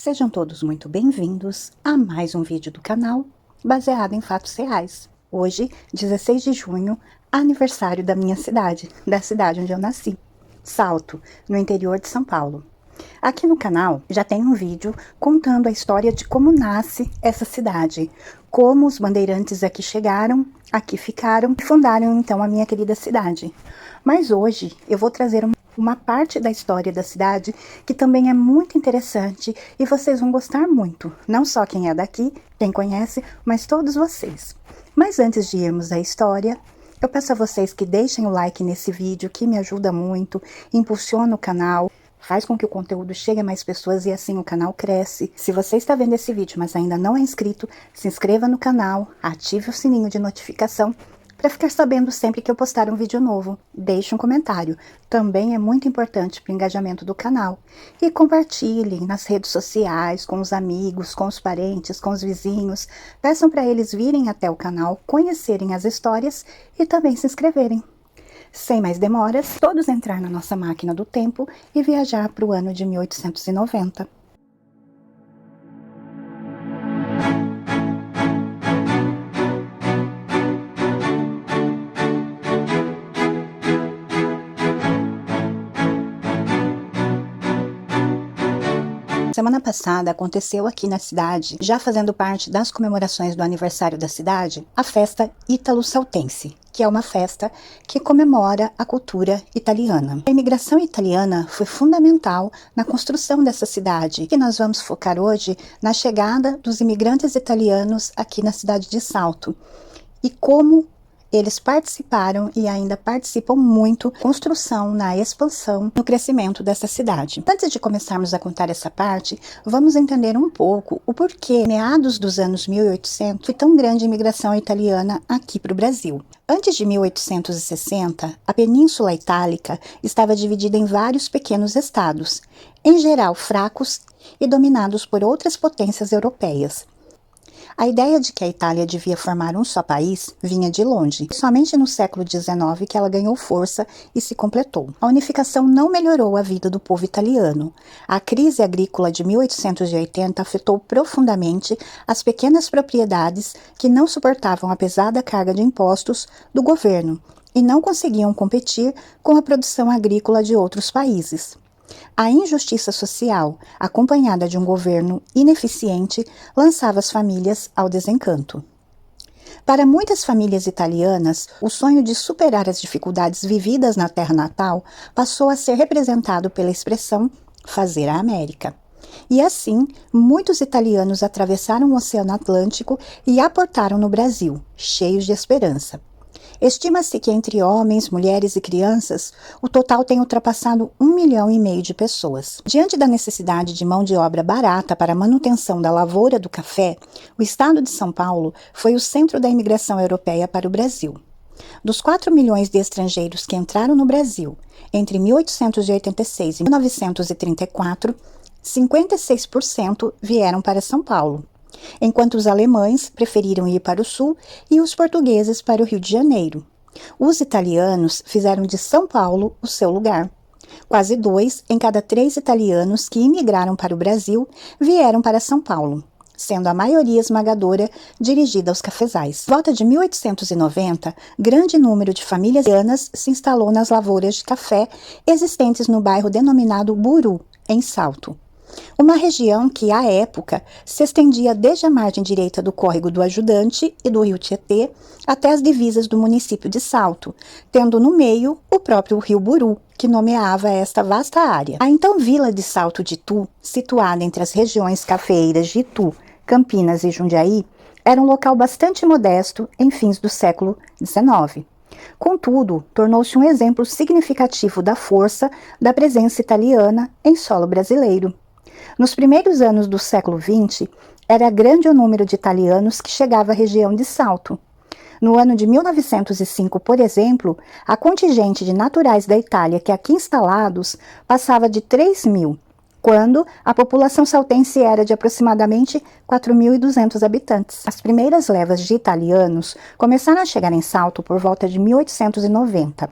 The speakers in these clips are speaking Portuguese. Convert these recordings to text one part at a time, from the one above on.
Sejam todos muito bem-vindos a mais um vídeo do canal baseado em fatos reais. Hoje, 16 de junho, aniversário da minha cidade, da cidade onde eu nasci, Salto, no interior de São Paulo. Aqui no canal já tem um vídeo contando a história de como nasce essa cidade, como os bandeirantes aqui chegaram, aqui ficaram e fundaram então a minha querida cidade. Mas hoje eu vou trazer uma parte da história da cidade que também é muito interessante e vocês vão gostar muito, não só quem é daqui, quem conhece, mas todos vocês. Mas antes de irmos à história, eu peço a vocês que deixem o like nesse vídeo, que me ajuda muito, impulsiona o canal, faz com que o conteúdo chegue a mais pessoas e assim o canal cresce. Se você está vendo esse vídeo, mas ainda não é inscrito, se inscreva no canal, ative o sininho de notificação para ficar sabendo sempre que eu postar um vídeo novo. Deixe um comentário, também é muito importante para o engajamento do canal. E compartilhem nas redes sociais, com os amigos, com os parentes, com os vizinhos. Peçam para eles virem até o canal, conhecerem as histórias e também se inscreverem. Sem mais demoras, todos entrar na nossa máquina do tempo e viajar para o ano de 1890. Semana passada aconteceu aqui na cidade, já fazendo parte das comemorações do aniversário da cidade, a festa Ítalo-Saltense, que é uma festa que comemora a cultura italiana. A imigração italiana foi fundamental na construção dessa cidade, e nós vamos focar hoje na chegada dos imigrantes italianos aqui na cidade de Salto, e como eles participaram e ainda participam muito na construção, na expansão, no crescimento dessa cidade. Antes de começarmos a contar essa parte, vamos entender um pouco o porquê, meados dos anos 1800, foi tão grande a imigração italiana aqui para o Brasil. Antes de 1860, a Península Itálica estava dividida em vários pequenos estados, em geral fracos e dominados por outras potências europeias. A ideia de que a Itália devia formar um só país vinha de longe. Somente no século XIX que ela ganhou força e se completou. A unificação não melhorou a vida do povo italiano. A crise agrícola de 1880 afetou profundamente as pequenas propriedades que não suportavam a pesada carga de impostos do governo e não conseguiam competir com a produção agrícola de outros países. A injustiça social, acompanhada de um governo ineficiente, lançava as famílias ao desencanto. Para muitas famílias italianas, o sonho de superar as dificuldades vividas na terra natal passou a ser representado pela expressão fazer a América. E assim, muitos italianos atravessaram o Oceano Atlântico e aportaram no Brasil, cheios de esperança. Estima-se que entre homens, mulheres e crianças, o total tem ultrapassado 1,5 milhão de pessoas. Diante da necessidade de mão de obra barata para a manutenção da lavoura do café, o estado de São Paulo foi o centro da imigração europeia para o Brasil. Dos 4 milhões de estrangeiros que entraram no Brasil entre 1886 e 1934, 56% vieram para São Paulo, enquanto os alemães preferiram ir para o sul e os portugueses para o Rio de Janeiro. Os italianos fizeram de São Paulo o seu lugar. Quase 2 em cada 3 italianos que imigraram para o Brasil vieram para São Paulo, sendo a maioria esmagadora dirigida aos cafezais. Por volta de 1890, grande número de famílias italianas se instalou nas lavouras de café existentes no bairro denominado Buru, em Salto. Uma região que, à época, se estendia desde a margem direita do córrego do Ajudante e do rio Tietê até as divisas do município de Salto, tendo no meio o próprio rio Buru, que nomeava esta vasta área. A então vila de Salto de Itu, situada entre as regiões cafeeiras de Itu, Campinas e Jundiaí, era um local bastante modesto em fins do século XIX. Contudo, tornou-se um exemplo significativo da força da presença italiana em solo brasileiro. Nos primeiros anos do século XX, era grande o número de italianos que chegava à região de Salto. No ano de 1905, por exemplo, a contingente de naturais da Itália que aqui instalados passava de 3 mil, quando a população saltense era de aproximadamente 4.200 habitantes. As primeiras levas de italianos começaram a chegar em Salto por volta de 1890,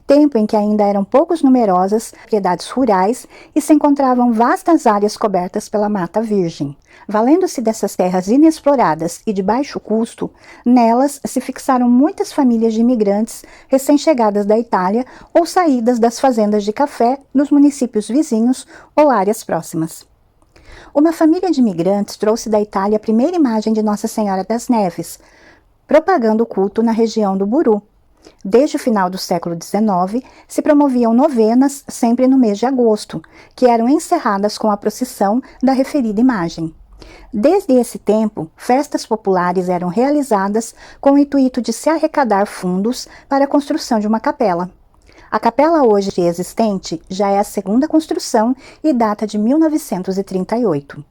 tempo em que ainda eram poucos numerosas propriedades rurais e se encontravam vastas áreas cobertas pela mata virgem. Valendo-se dessas terras inexploradas e de baixo custo, nelas se fixaram muitas famílias de imigrantes recém-chegadas da Itália ou saídas das fazendas de café nos municípios vizinhos ou áreas próximas. Uma família de imigrantes trouxe da Itália a primeira imagem de Nossa Senhora das Neves, propagando o culto na região do Buru. Desde o final do século XIX, se promoviam novenas sempre no mês de agosto, que eram encerradas com a procissão da referida imagem. Desde esse tempo, festas populares eram realizadas com o intuito de se arrecadar fundos para a construção de uma capela. A capela hoje existente já é a segunda construção e data de 1938.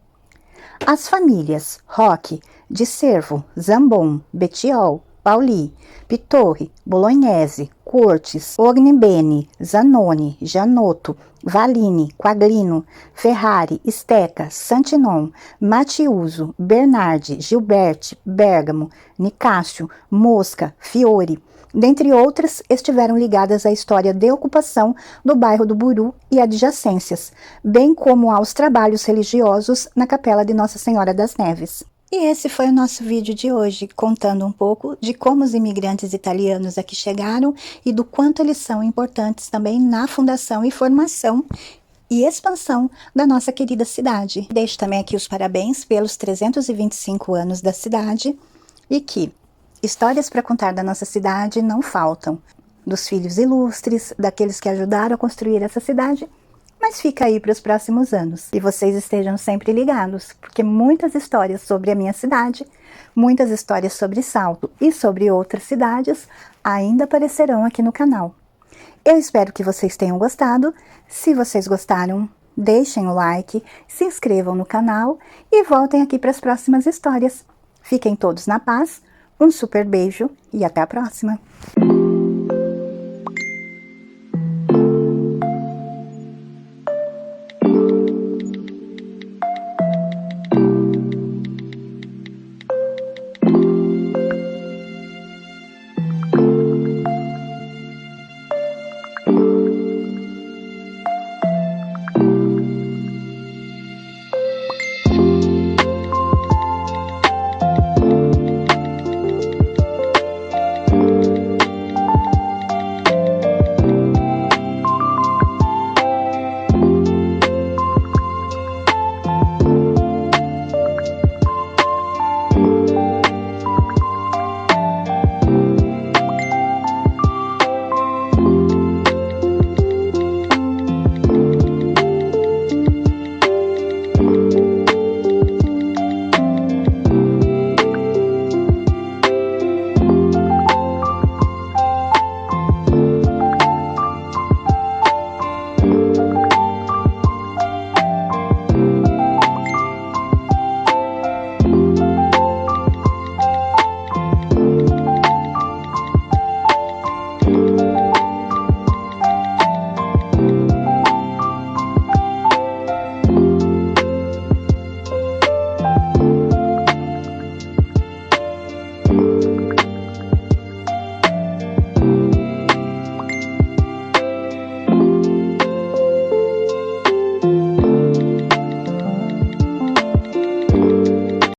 As famílias Roque, de Cervo, Zambon, Betiol, Pauli, Pitorri, Bolognese, Cortes, Ognibene, Zanoni, Janotto, Valini, Quaglino, Ferrari, Steca, Santinon, Matiuso, Bernardi, Gilberti, Bergamo, Nicásio, Mosca, Fiore, dentre outras, estiveram ligadas à história de ocupação do bairro do Buru e adjacências, bem como aos trabalhos religiosos na Capela de Nossa Senhora das Neves. E esse foi o nosso vídeo de hoje, contando um pouco de como os imigrantes italianos aqui chegaram e do quanto eles são importantes também na fundação e formação e expansão da nossa querida cidade. Deixo também aqui os parabéns pelos 325 anos da cidade e que histórias para contar da nossa cidade não faltam, dos filhos ilustres, daqueles que ajudaram a construir essa cidade, mas fica aí para os próximos anos. E vocês estejam sempre ligados, porque muitas histórias sobre a minha cidade, muitas histórias sobre Salto e sobre outras cidades ainda aparecerão aqui no canal. Eu espero que vocês tenham gostado. Se vocês gostaram, deixem o like, se inscrevam no canal e voltem aqui para as próximas histórias. Fiquem todos na paz, um super beijo e até a próxima!